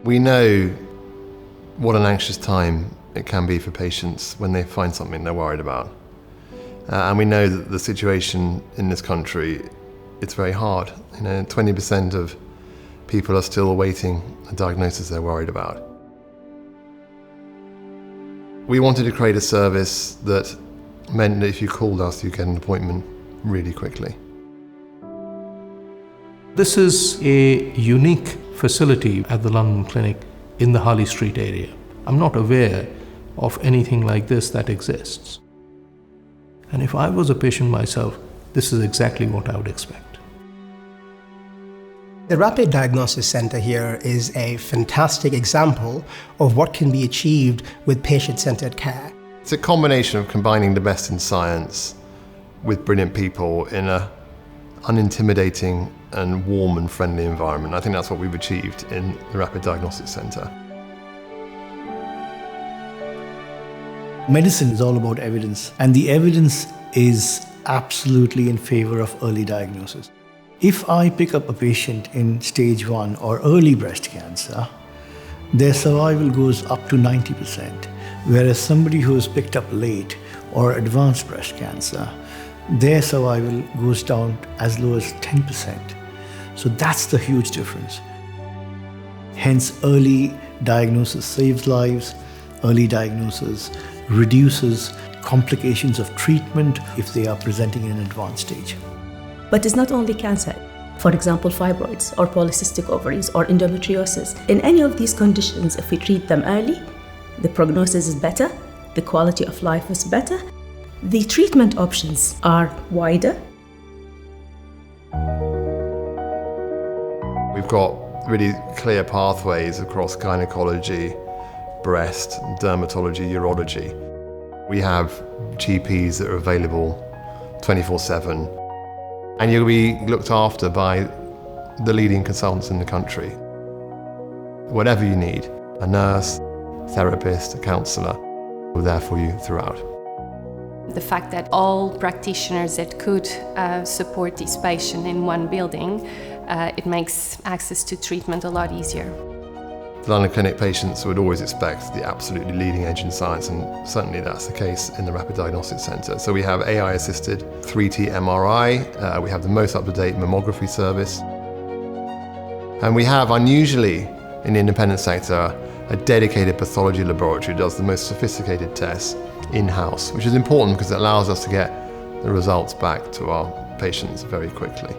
We know what an anxious time it can be for patients when they find something they're worried about. And we know that the situation in this country, it's very hard. 20% of people are still awaiting a diagnosis they're worried about. We wanted to create a service that meant that if you called us, you get an appointment really quickly. This is a unique facility at the London Clinic in the Harley Street area. I'm not aware of anything like this that exists. And if I was a patient myself, this is exactly what I would expect. The Rapid Diagnostics Center here is a fantastic example of what can be achieved with patient-centered care. It's a combination of combining the best in science with brilliant people in an unintimidating and warm and friendly environment. I think that's what we've achieved in the Rapid Diagnostics Center. Medicine is all about evidence, and the evidence is absolutely in favor of early diagnosis. If I pick up a patient in stage 1 or early breast cancer, their survival goes up to 90%, whereas somebody who is picked up late or advanced breast cancer, their survival goes down as low as 10%. So that's the huge difference. Hence, early diagnosis saves lives, early diagnosis reduces complications of treatment if they are presenting in an advanced stage. But it's not only cancer. For example, fibroids or polycystic ovaries or endometriosis. In any of these conditions, if we treat them early, the prognosis is better, the quality of life is better, the treatment options are wider. We've got really clear pathways across gynaecology, breast, dermatology, urology. We have GPs that are available 24/7. And you'll be looked after by the leading consultants in the country. Whatever you need, a nurse, therapist, a counsellor, we're there for you throughout. The fact that all practitioners that could support this patient in one building, it makes access to treatment a lot easier. The London Clinic patients would always expect the absolutely leading edge in science, and certainly that's the case in the Rapid Diagnostics Centre. So we have AI-assisted 3T MRI, we have the most up-to-date mammography service, and we have, unusually in the independent sector, a dedicated pathology laboratory that does the most sophisticated tests in-house, which is important because it allows us to get the results back to our patients very quickly.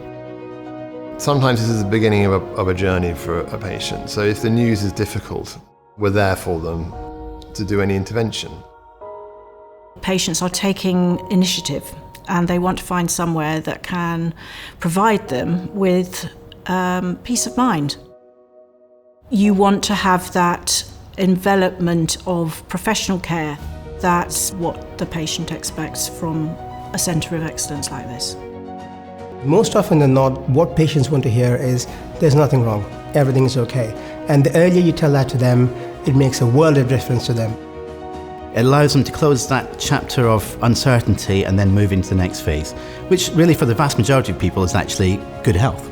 Sometimes this is the beginning of a journey for a patient. So if the news is difficult, we're there for them to do any intervention. Patients are taking initiative and they want to find somewhere that can provide them with peace of mind. You want to have that envelopment of professional care. That's what the patient expects from a centre of excellence like this. Most often than not, what patients want to hear is, there's nothing wrong, everything is okay. And the earlier you tell that to them, it makes a world of difference to them. It allows them to close that chapter of uncertainty and then move into the next phase, which really for the vast majority of people is actually good health.